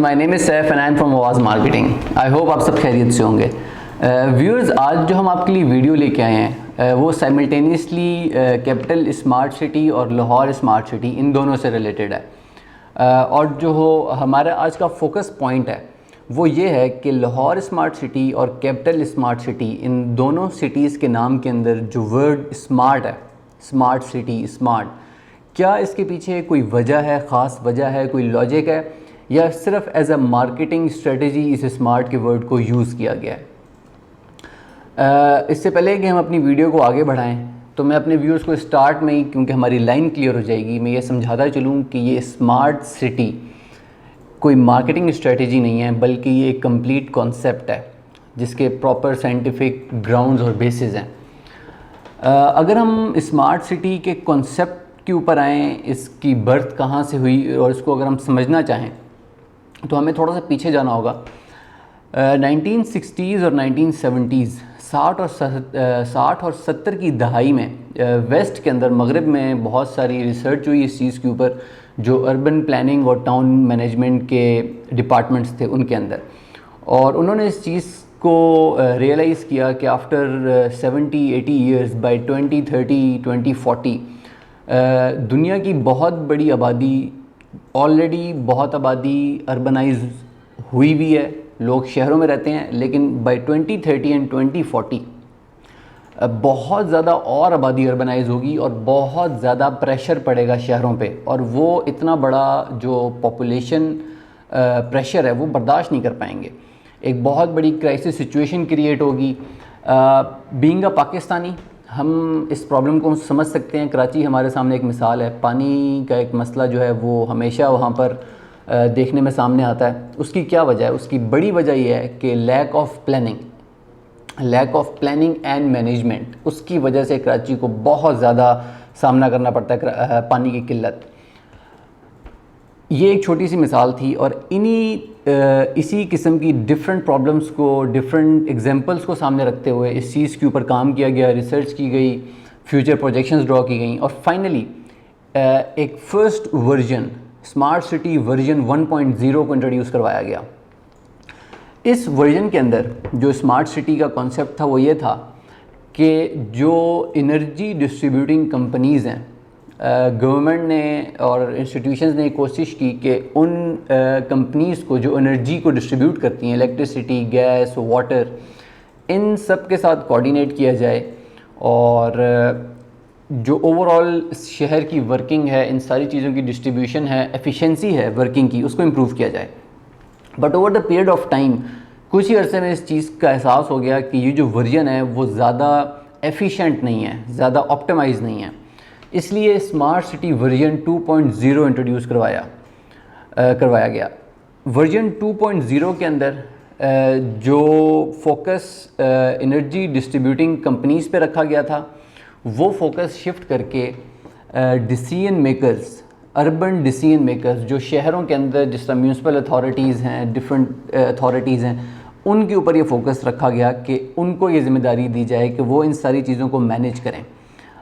My name is Saif and I am from आवाज़ marketing. I hope आप सब खैरियत से होंगे। व्यूअर्स, आज जो हम आपके लिए वीडियो लेके आए हैं वो साइमल्टेनियसली कैपिटल स्मार्ट सिटी और लाहौर स्मार्ट सिटी इन दोनों से रिलेटेड है। और जो हमारा आज का फोकस पॉइंट है वो ये है कि लाहौर स्मार्ट सिटी और कैपिटल स्मार्ट सिटी, इन दोनों सिटीज़ के नाम के अंदर जो वर्ड स्मार्ट है, स्मार्ट सिटी, स्मार्ट, क्या इसके पीछे कोई वजह है, ख़ास वजह है, कोई लॉजिक है, या सिर्फ एज अ मार्केटिंग स्ट्रेटजी इस स्मार्ट के वर्ड को यूज़ किया गया है। इससे पहले कि हम अपनी वीडियो को आगे बढ़ाएं तो मैं अपने व्यूअर्स को स्टार्ट में ही, क्योंकि हमारी लाइन क्लियर हो जाएगी, मैं ये समझाता चलूँ कि ये स्मार्ट सिटी कोई मार्केटिंग स्ट्रेटजी नहीं है, बल्कि ये एक कंप्लीट कॉन्सेप्ट है जिसके प्रॉपर साइंटिफिक ग्राउंड्स और बेसिस हैं। अगर हम स्मार्ट सिटी के कॉन्सेप्ट के ऊपर आएँ, इसकी बर्थ कहाँ से हुई और इसको अगर हम समझना चाहें तो हमें थोड़ा सा पीछे जाना होगा। 1960s और 1970s, 60 और 70 की दहाई में वेस्ट के अंदर, मगरिब में बहुत सारी रिसर्च हुई इस चीज़ के ऊपर, जो अर्बन प्लानिंग और टाउन मैनेजमेंट के डिपार्टमेंट्स थे उनके अंदर, और उन्होंने इस चीज़ को रियलाइज़ किया कि आफ्टर 70-80 ईयर्स, बाय 2030, 2040 दुनिया की बहुत बड़ी आबादी, ऑलरेडी बहुत आबादी अर्बनाइज हुई भी है, लोग शहरों में रहते हैं, लेकिन बाय 2030 एंड 2040 बहुत ज़्यादा और आबादी अर्बनाइज होगी और बहुत ज़्यादा प्रेशर पड़ेगा शहरों पे, और वो इतना बड़ा जो पॉपुलेशन प्रेशर है वो बर्दाश्त नहीं कर पाएंगे। एक बहुत बड़ी क्राइसिस सिचुएशन क्रिएट होगी। बीइंग अ पाकिस्तानी, हम इस प्रॉब्लम को समझ सकते हैं। कराची हमारे सामने एक मिसाल है, पानी का एक मसला जो है वो हमेशा वहाँ पर देखने में सामने आता है। उसकी क्या वजह है? उसकी बड़ी वजह यह है कि lack of planning and management, उसकी वजह से कराची को बहुत ज़्यादा सामना करना पड़ता है पानी की किल्लत। ये एक छोटी सी मिसाल थी, और इसी किस्म की डिफरेंट प्रॉब्लम्स को, डिफरेंट एग्जांपल्स को सामने रखते हुए इस चीज़ के ऊपर काम किया गया, रिसर्च की गई, फ्यूचर प्रोजेक्शंस ड्रॉ की गई, और फाइनली एक first version, smart city version 1.0 को इंट्रोड्यूस करवाया गया। इस वर्जन के अंदर जो स्मार्ट सिटी का कॉन्सेप्ट था वो ये था कि जो एनर्जी डिस्ट्रीब्यूटिंग कंपनीज़ हैं, गवर्नमेंट ने और इंस्टीट्यूशंस ने कोशिश की कि उन कंपनीज़ को जो एनर्जी को डिस्ट्रीब्यूट करती हैं, इलेक्ट्रिसिटी, गैस, वाटर, इन सब के साथ कोऑर्डिनेट किया जाए, और जो ओवरऑल शहर की वर्किंग है, इन सारी चीज़ों की डिस्ट्रीब्यूशन है, एफिशिएंसी है वर्किंग की, उसको इम्प्रूव किया जाए। But over the period of time, कुछ ही अरसे में इस चीज़ का एहसास हो गया कि ये जो वर्जन है वो ज़्यादा एफिशिएंट नहीं है, ज़्यादा ऑप्टिमाइज़ नहीं है। इसलिए स्मार्ट सिटी वर्जन 2.0 इंट्रोड्यूस करवाया गया। वर्जन 2.0 के अंदर जो फोकस एनर्जी डिस्ट्रीब्यूटिंग कंपनीज़ पे रखा गया था, वो फोकस शिफ्ट करके decision makers, urban decision makers, जो शहरों के अंदर जिस तरह म्यूनसिपल अथॉरिटीज़ हैं, डिफरेंट अथॉरिटीज़ हैं, उनके ऊपर ये फोकस रखा गया कि उनको ये ज़िम्मेदारी दी जाए कि वो इन सारी चीज़ों को मैनेज करें।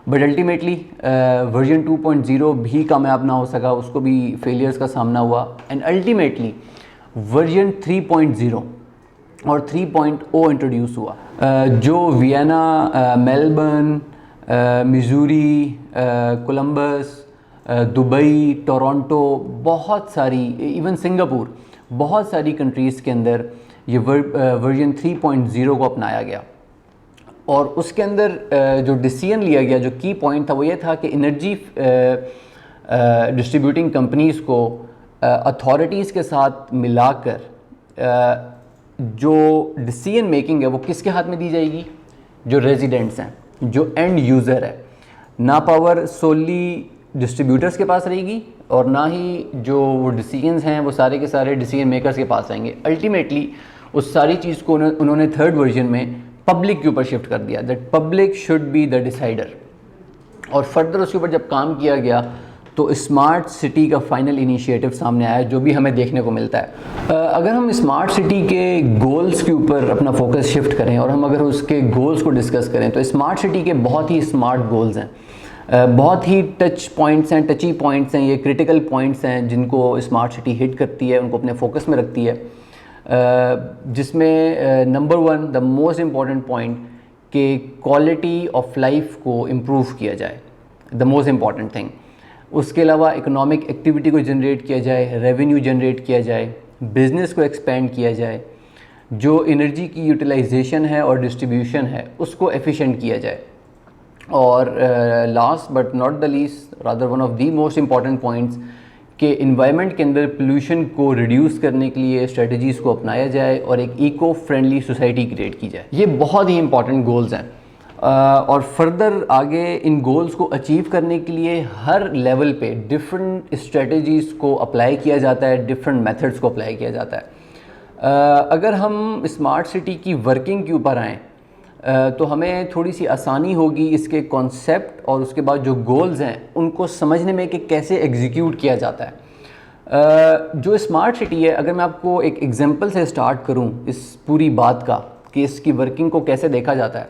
बट अल्टीमेटली वर्जन 2.0 भी कामयाब ना हो सका, उसको भी फेलियर्स का सामना हुआ, एंड अल्टीमेटली वर्जन 3.0 और 3.0 इंट्रोड्यूस हुआ, जो Vienna, Melbourne, Missouri, Columbus, Dubai, Toronto, बहुत सारी, इवन सिंगापुर, बहुत सारी कंट्रीज़ के अंदर ये वर्जन 3.0 को अपनाया गया। और उसके अंदर जो डिसीजन लिया गया, जो की पॉइंट था, वो ये था कि एनर्जी डिस्ट्रीब्यूटिंग कंपनीज़ को अथॉरिटीज़ के साथ मिलाकर जो डिसीजन मेकिंग है वो किसके हाथ में दी जाएगी? जो रेजिडेंट्स हैं, जो एंड यूज़र है। ना पावर सोली डिस्ट्रीब्यूटर्स के पास रहेगी, और ना ही जो वो डिसीजंस हैं वो सारे के सारे डिसीजन मेकर्स के पास आएंगे। अल्टीमेटली उस सारी चीज़ को उन्होंने थर्ड वर्जन में पब्लिक के ऊपर शिफ्ट कर दिया, that public should be the decider. और फर्दर उसके ऊपर जब काम किया गया तो स्मार्ट सिटी का फाइनल इनिशिएटिव सामने आया, जो भी हमें देखने को मिलता है। अगर हम स्मार्ट सिटी के गोल्स के ऊपर अपना फोकस शिफ्ट करें और हम अगर उसके गोल्स को डिस्कस करें, तो स्मार्ट सिटी के बहुत ही स्मार्ट गोल्स हैं। बहुत ही टची पॉइंट्स हैं, ये क्रिटिकल पॉइंट्स हैं जिनको स्मार्ट सिटी हिट करती है, उनको अपने फोकस में रखती है, जिसमें number 1 the most important point कि क्वालिटी ऑफ लाइफ को इम्प्रूव किया जाए, द मोस्ट इम्पॉर्टेंट थिंग। उसके अलावा इकोनॉमिक एक्टिविटी को जनरेट किया जाए, रेवेन्यू जनरेट किया जाए, बिज़नेस को एक्सपेंड किया जाए, जो एनर्जी की यूटिलाइजेशन है और डिस्ट्रीब्यूशन है उसको एफिशिएंट किया जाए, और last but not the least rather one of the most important points कि इन्वायरमेंट के अंदर पोल्यूशन को रिड्यूस करने के लिए स्ट्रेटजीज़ को अपनाया जाए और एक इको फ्रेंडली सोसाइटी क्रिएट की जाए। ये बहुत ही इंपॉर्टेंट गोल्स हैं, और फर्दर आगे इन गोल्स को अचीव करने के लिए हर लेवल पे डिफरेंट स्ट्रेटजीज़ को अप्लाई किया जाता है, डिफरेंट मेथड्स को अप्लाई किया जाता है। अगर हम स्मार्ट सिटी की वर्किंग के ऊपर आएँ तो हमें थोड़ी सी आसानी होगी इसके कॉन्सेप्ट और उसके बाद जो गोल्स हैं उनको समझने में कि कैसे एग्जीक्यूट किया जाता है। जो स्मार्ट सिटी है, अगर मैं आपको एक एग्जांपल से स्टार्ट करूं इस पूरी बात का कि इसकी वर्किंग को कैसे देखा जाता है,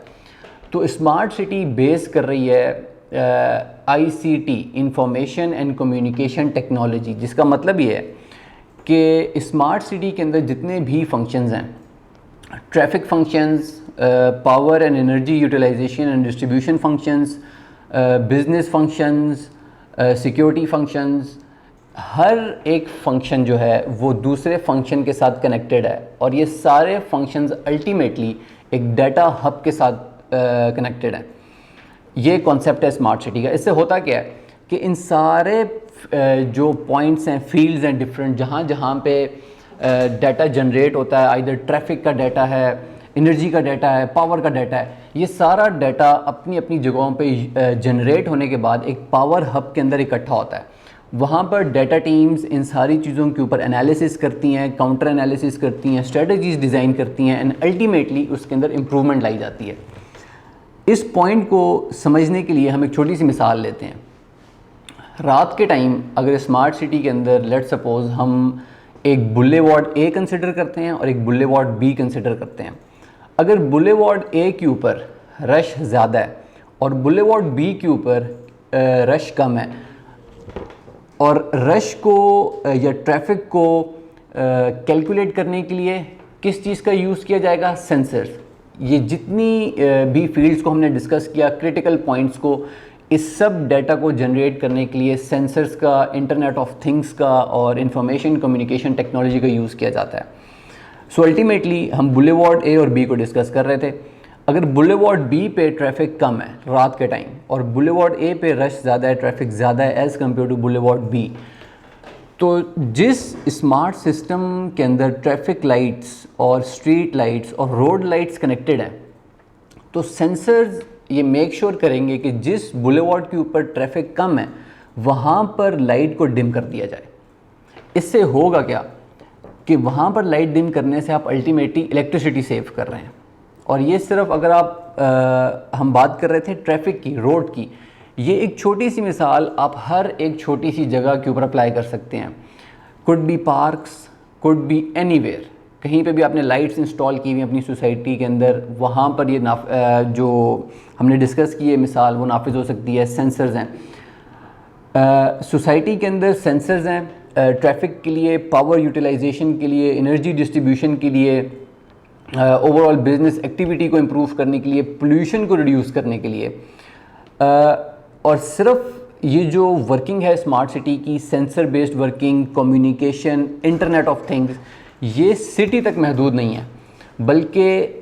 तो स्मार्ट सिटी बेस कर रही है ICT, information and communication technology, जिसका मतलब ये है कि स्मार्ट सिटी के अंदर जितने भी फंक्शंस हैं, traffic functions, power and energy utilisation and distribution functions, business functions, security functions, हर एक फंक्शन जो है वो दूसरे फंक्शन के साथ कनेक्टेड है, और ये सारे फंक्शंस अल्टीमेटली एक डाटा हब के साथ कनेक्टेड हैं। ये कॉन्सेप्ट है स्मार्ट सिटी का। इससे होता क्या है कि इन सारे जो पॉइंट्स हैं, फील्ड्स हैं डिफरेंट, जहाँ जहाँ पे डाटा जनरेट होता है, आइदर ट्रैफिक का डाटा है, एनर्जी का डाटा है, पावर का डाटा है, ये सारा डाटा अपनी अपनी जगहों पे जनरेट होने के बाद एक पावर हब के अंदर इकट्ठा होता है। वहाँ पर डाटा टीम्स इन सारी चीज़ों के ऊपर एनालिसिस करती हैं, काउंटर एनालिसिस करती हैं, स्ट्रेटजीज डिज़ाइन करती हैं, एंड अल्टीमेटली उसके अंदर इम्प्रूवमेंट लाई जाती है। इस पॉइंट को समझने के लिए हम एक छोटी सी मिसाल लेते हैं। रात के टाइम अगर स्मार्ट सिटी के अंदर लेट सपोज हम एक बुलेवार्ड ए कंसिडर करते हैं और एक बुलेवार्ड बी कंसिडर करते हैं। अगर बुलेवार्ड ए के ऊपर रश ज़्यादा है और बुलेवार्ड बी के ऊपर रश कम है, और रश को या ट्रैफिक को कैलकुलेट करने के लिए किस चीज़ का यूज़ किया जाएगा? सेंसर्स। ये जितनी भी फील्ड्स को हमने डिस्कस किया, क्रिटिकल पॉइंट्स को, इस सब डाटा को जनरेट करने के लिए सेंसर्स का, इंटरनेट ऑफ थिंग्स का और इंफॉर्मेशन कम्युनिकेशन टेक्नोलॉजी का यूज़ किया जाता है। सो अल्टीमेटली हम बुलेवार्ड ए और बी को डिस्कस कर रहे थे। अगर बुलेवार्ड बी पे ट्रैफिक कम है रात के टाइम और बुलेवार्ड ए पे रश ज़्यादा है, ट्रैफिक ज़्यादा है as compare to boulevard B, तो जिस स्मार्ट सिस्टम के अंदर ट्रैफिक लाइट्स और स्ट्रीट लाइट्स और रोड लाइट्स कनेक्टेड हैं, तो सेंसर्स ये मेक श्योर करेंगे कि जिस बुलेवार्ड के ऊपर ट्रैफिक कम है वहाँ पर लाइट को डिम कर दिया जाए। इससे होगा क्या कि वहाँ पर लाइट डिम करने से आप अल्टीमेटली इलेक्ट्रिसिटी सेव कर रहे हैं। और ये सिर्फ अगर आप हम बात कर रहे थे ट्रैफिक की, रोड की, ये एक छोटी सी मिसाल आप हर एक छोटी सी जगह के ऊपर अप्लाई कर सकते हैं। Could be parks, could be anywhere, कहीं पे भी आपने लाइट्स इंस्टॉल की हुई अपनी सोसाइटी के अंदर, वहाँ पर ये जो हमने डिस्कस की है मिसाल वो नाफिज हो सकती है। सेंसर्स हैं सोसाइटी के अंदर, सेंसर्स हैं ट्रैफिक के लिए, पावर यूटिलाइजेशन के लिए, एनर्जी डिस्ट्रीब्यूशन के लिए, ओवरऑल बिजनेस एक्टिविटी को इम्प्रूव करने के लिए, पोल्यूशन को रिड्यूस करने के लिए। और सिर्फ ये जो वर्किंग है स्मार्ट सिटी की, sensor based working, communication, internet of things, ये सिटी तक महदूद नहीं है, बल्कि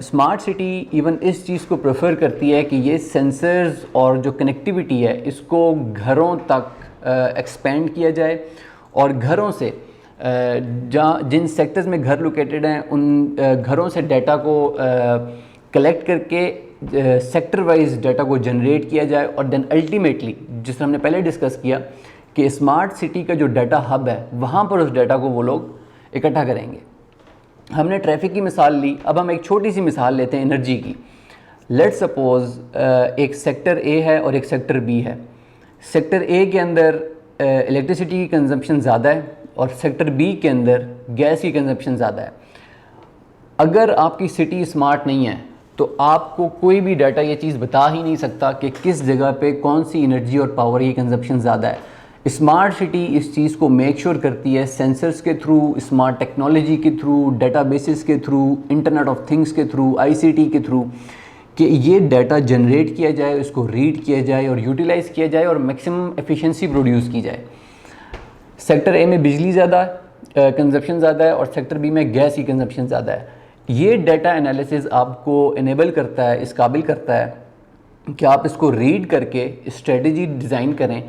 स्मार्ट सिटी इवन इस चीज़ को प्रेफर करती है कि ये सेंसर्स और जो कनेक्टिविटी है इसको घरों तक एक्सपेंड किया जाए, और घरों से जहाँ जिन सेक्टर्स में घर लोकेटेड हैं उन घरों से डाटा को कलेक्ट करके सेक्टर वाइज डाटा को जनरेट किया जाए, और देन अल्टीमेटली जिस हमने पहले डिस्कस किया कि स्मार्ट सिटी का जो डाटा हब है वहाँ पर उस डाटा को वो लोग इकट्ठा करेंगे। हमने ट्रैफिक की मिसाल ली, अब हम एक छोटी सी मिसाल लेते हैं एनर्जी की। लेट्स सपोज एक सेक्टर ए है और एक सेक्टर बी है। सेक्टर ए के अंदर इलेक्ट्रिसिटी की कंजम्पशन ज़्यादा है और सेक्टर बी के अंदर गैस की कंजम्पशन ज़्यादा है। अगर आपकी सिटी स्मार्ट नहीं है तो आपको कोई भी डाटा ये चीज़ बता ही नहीं सकता कि किस जगह पे कौन सी एनर्जी और पावर की कंजप्शन ज़्यादा है। स्मार्ट सिटी इस चीज़ को मेक श्योर करती है सेंसर्स के थ्रू, स्मार्ट टेक्नोलॉजी के थ्रू, डेटाबेसेस के थ्रू, इंटरनेट ऑफ थिंग्स के थ्रू, आईसीटी के थ्रू, कि ये डाटा जनरेट किया जाए, उसको रीड किया जाए और यूटिलाइज़ किया जाए और मैक्सिमम एफिशिएंसी प्रोड्यूस की जाए। सेक्टर ए में बिजली ज़्यादा है, कंजप्शन ज़्यादा है, और सेक्टर बी में गैस की कंजप्शन ज़्यादा है। ये डाटा एनालिसिस आपको इनेबल करता है, इस काबिल करता है कि आप इसको रीड करके स्ट्रेटजी डिज़ाइन करें,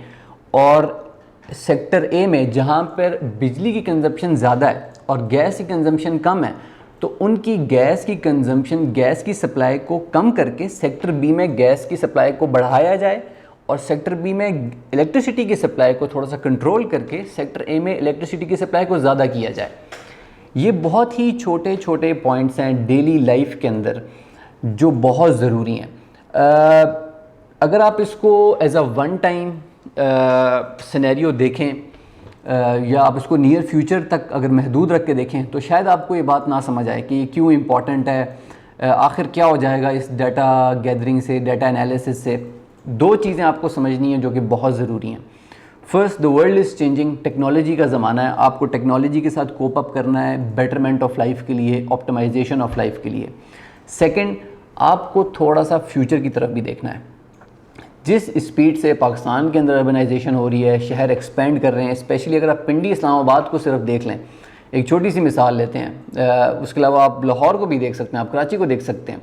और सेक्टर ए में जहाँ पर बिजली की कंजप्शन ज़्यादा है और गैस की कंजप्शन कम है, तो उनकी गैस की कंजम्पशन, गैस की सप्लाई को कम करके सेक्टर बी में गैस की सप्लाई को बढ़ाया जाए, और सेक्टर बी में इलेक्ट्रिसिटी की सप्लाई को थोड़ा सा कंट्रोल करके सेक्टर ए में इलेक्ट्रिसिटी की सप्लाई को ज़्यादा किया जाए। ये बहुत ही छोटे छोटे पॉइंट्स हैं डेली लाइफ के अंदर जो बहुत ज़रूरी हैं। अगर आप इसको as a one time scenario देखें या आप इसको नियर फ्यूचर तक अगर महदूद रख के देखें, तो शायद आपको ये बात ना समझ आए कि ये क्यों इम्पॉर्टेंट है, आखिर क्या हो जाएगा इस डाटा गैदरिंग से, डाटा एनालिसिस से। दो चीज़ें आपको समझनी हैं जो कि बहुत ज़रूरी हैं। First, the world is changing, technology का ज़माना है, आपको टेक्नोलॉजी के साथ कोप अप करना है बेटरमेंट ऑफ लाइफ के लिए, ऑप्टिमाइजेशन ऑफ लाइफ के लिए। सेकंड, आपको थोड़ा सा फ्यूचर की तरफ भी देखना है। जिस स्पीड से पाकिस्तान के अंदर अर्बनाइजेशन हो रही है, शहर एक्सपेंड कर रहे हैं, स्पेशली अगर आप पिंडी इस्लामाबाद को सिर्फ देख लें, एक छोटी सी मिसाल लेते हैं, उसके अलावा आप लाहौर को भी देख सकते हैं, आप कराची को देख सकते हैं,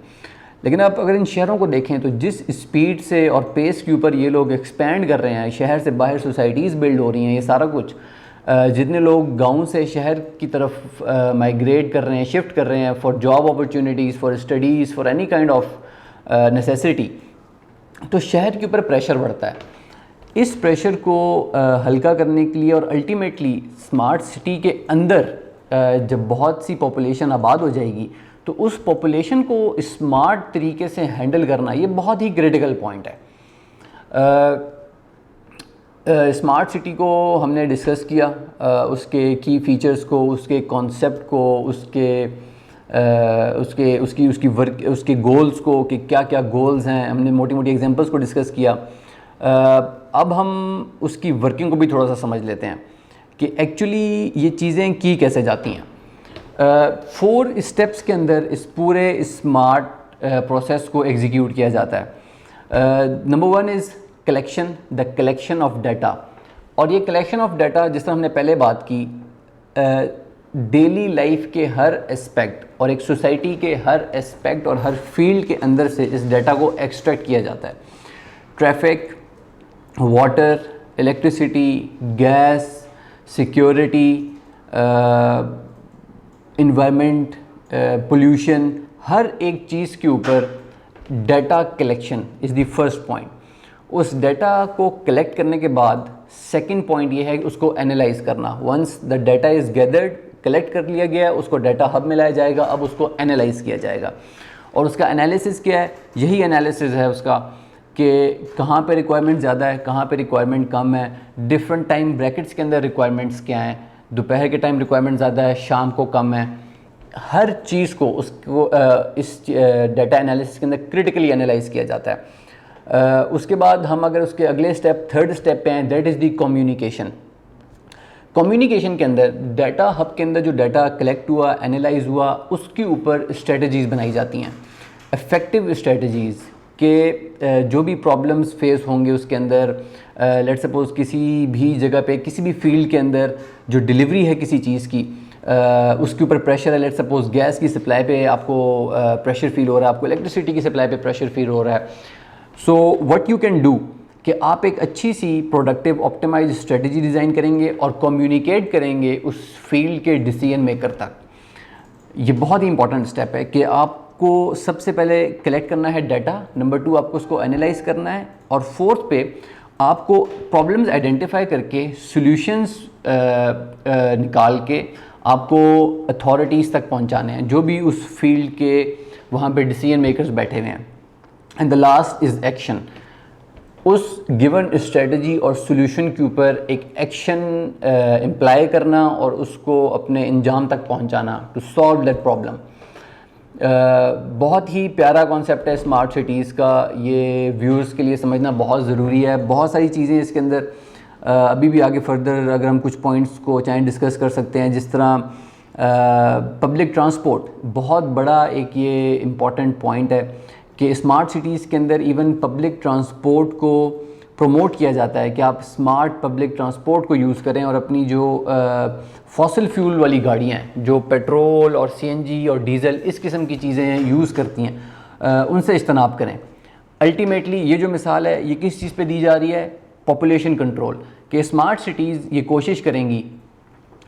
लेकिन आप अगर इन शहरों को देखें तो जिस स्पीड से और पेस के ऊपर ये लोग एक्सपेंड कर रहे हैं, शहर से बाहर सोसाइटीज़ बिल्ड हो रही हैं, ये सारा कुछ, जितने लोग गांव से शहर की तरफ माइग्रेट कर रहे हैं, शिफ्ट कर रहे हैं for job opportunities, for studies, for any kind of necessity, तो शहर के ऊपर प्रेशर बढ़ता है। इस प्रेशर को हल्का करने के लिए और अल्टीमेटली स्मार्ट सिटी के अंदर जब बहुत सी पॉपुलेशन आबाद हो जाएगी, तो उस पॉपुलेशन को स्मार्ट तरीके से हैंडल करना ये बहुत ही क्रिटिकल पॉइंट है। स्मार्ट सिटी को हमने डिस्कस किया, उसके की फ़ीचर्स को, उसके कॉन्सेप्ट को, उसके गोल्स को, कि क्या क्या गोल्स हैं, हमने मोटी मोटी एग्जांपल्स को डिस्कस किया। अब हम उसकी वर्किंग को भी थोड़ा सा समझ लेते हैं कि एक्चुअली ये चीज़ें की कैसे जाती हैं। 4 स्टेप्स के अंदर इस पूरे स्मार्ट प्रोसेस को एग्जीक्यूट किया जाता है। Number 1 is collection, the collection of data. और ये कलेक्शन ऑफ डाटा, जिस तरह हमने पहले बात की, डेली लाइफ के हर एस्पेक्ट और एक सोसाइटी के हर एस्पेक्ट और हर फील्ड के अंदर से इस डाटा को एक्सट्रैक्ट किया जाता है। Traffic, water, electricity, gas, security, environment, pollution, हर एक चीज़ के ऊपर data collection is the first point. उस डाटा को कलेक्ट करने के बाद सेकंड पॉइंट ये है कि उसको एनालाइज करना। Once the data is gathered, collect कर लिया गया, उसको डाटा हब में लाया जाएगा, अब उसको एनालाइज किया जाएगा। और उसका एनालिसिस क्या है? यही एनालिसिस है उसका कि कहाँ पे रिक्वायरमेंट ज़्यादा है, कहाँ पे रिक्वायरमेंट कम है, डिफरेंट टाइम ब्रैकेट्स के अंदर रिक्वायरमेंट्स क्या हैं, दोपहर के टाइम रिक्वायरमेंट ज़्यादा है, शाम को कम है। हर चीज़ को उसको इस डाटा एनालिसिस के अंदर क्रिटिकली एनालाइज किया जाता है। उसके बाद हम अगर उसके अगले स्टेप, थर्ड स्टेप पे हैं, that is the communication. Communication के अंदर डाटा हब के अंदर जो डाटा कलेक्ट हुआ, एनालाइज हुआ, उसके ऊपर स्ट्रेटजीज़ बनाई जाती हैं, इफ़ेक्टिव स्ट्रेटजीज़ के जो भी प्रॉब्लम्स फेस होंगे उसके अंदर, लेट्स सपोज़ किसी भी जगह पे, किसी भी फील्ड के अंदर जो डिलीवरी है किसी चीज़ की, उसके ऊपर प्रेशर है। लेट्स सपोज़ गैस की सप्लाई पे आपको प्रेशर फील हो रहा है, आपको इलेक्ट्रिसिटी की सप्लाई पे प्रेशर फील हो रहा है। So what you can do कि आप एक अच्छी सी प्रोडक्टिव ऑप्टिमाइज स्ट्रेटजी डिज़ाइन करेंगे और कम्युनिकेट करेंगे उस फील्ड के डिसीजन मेकर तक। ये बहुत ही इंपॉर्टेंट स्टेप है कि आपको सबसे पहले कलेक्ट करना है डाटा, नंबर 2 आपको उसको एनालाइज करना है, और फोर्थ पे आपको प्रॉब्लम्स आइडेंटिफाई करके सॉल्यूशंस निकाल के आपको अथॉरिटीज़ तक पहुंचाने हैं, जो भी उस फील्ड के वहाँ पे डिसीजन मेकर्स बैठे हुए हैं। And the last is action. उस गिवन स्ट्रेटजी और सॉल्यूशन के ऊपर एक एक्शन इम्प्लाई करना और उसको अपने अंजाम तक पहुंचाना, टू सॉल्व दैट प्रॉब्लम। बहुत ही प्यारा कॉन्सेप्ट है स्मार्ट सिटीज़ का, ये व्यूअर्स के लिए समझना बहुत ज़रूरी है। बहुत सारी चीज़ें इसके अंदर अभी भी आगे फर्दर अगर हम कुछ पॉइंट्स को चाहे डिस्कस कर सकते हैं, जिस तरह पब्लिक ट्रांसपोर्ट बहुत बड़ा एक ये इम्पॉर्टेंट पॉइंट है कि स्मार्ट सिटीज़ के अंदर इवन पब्लिक ट्रांसपोर्ट को प्रमोट किया जाता है कि आप स्मार्ट पब्लिक ट्रांसपोर्ट को यूज़ करें और अपनी जो फॉसिल फ्यूल वाली गाड़ियाँ हैं जो पेट्रोल और सीएनजी और डीज़ल इस किस्म की चीज़ें यूज़ करती हैं उनसे इज्तनाब करें। अल्टीमेटली ये जो मिसाल है ये किस चीज़ पे दी जा रही है? Population control. कि स्मार्ट सिटीज़ ये कोशिश करेंगी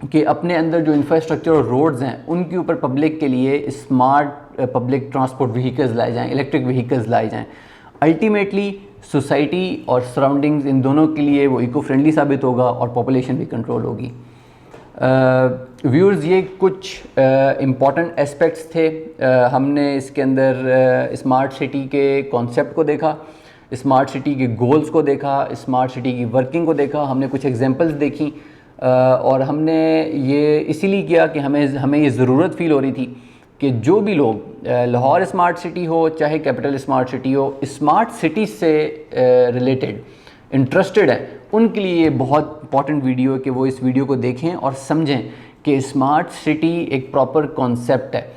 कि अपने अंदर जो इंफ्रास्ट्रक्चर और रोड्स हैं उनके ऊपर पब्लिक के लिए स्मार्ट पब्लिक ट्रांसपोर्ट व्हीकल्स लाए जाएँ, इलेक्ट्रिक व्हीकल्स लाए जाएँ। अल्टीमेटली सोसाइटी और सराउंडिंग्स इन दोनों के लिए वो इको फ्रेंडली साबित होगा और पॉपुलेशन भी कंट्रोल होगी। व्यूअर्स, ये कुछ इम्पॉर्टेंट एस्पेक्ट्स थे। हमने इसके अंदर स्मार्ट सिटी के कॉन्सेप्ट को देखा, स्मार्ट सिटी के गोल्स को देखा, स्मार्ट सिटी की वर्किंग को देखा, हमने कुछ एग्जांपल्स देखी और हमने ये इसीलिए किया कि हमें ये ज़रूरत फ़ील हो रही थी कि जो भी लोग लाहौर स्मार्ट सिटी हो चाहे कैपिटल स्मार्ट सिटी हो, स्मार्ट सिटी से रिलेटेड इंटरेस्टेड हैं, उनके लिए ये बहुत इंपॉर्टेंट वीडियो है कि वो इस वीडियो को देखें और समझें कि स्मार्ट सिटी एक प्रॉपर कॉन्सेप्ट है।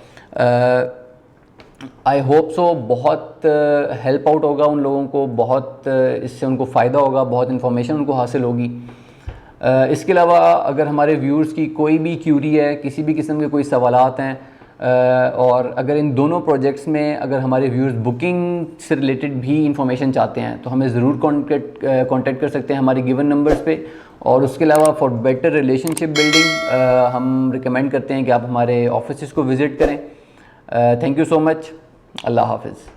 आई होप सो बहुत हेल्प आउट होगा उन लोगों को, बहुत इससे उनको फ़ायदा होगा, बहुत इन्फॉर्मेशन उनको हासिल होगी। इसके अलावा अगर हमारे व्यूअर्स की कोई भी क्यूरी है, किसी भी किस्म के कोई सवालात हैं और अगर इन दोनों प्रोजेक्ट्स में अगर हमारे व्यूअर्स बुकिंग से रिलेटेड भी इंफॉर्मेशन चाहते हैं तो हमें ज़रूर कांटेक्ट कर सकते हैं हमारे गिवन नंबर्स पे। और उसके अलावा फॉर बेटर रिलेशनशिप बिल्डिंग हम रिकमेंड करते हैं कि आप हमारे ऑफिस को विज़िट करें। Thank you so much. अल्लाह हाफ़िज़।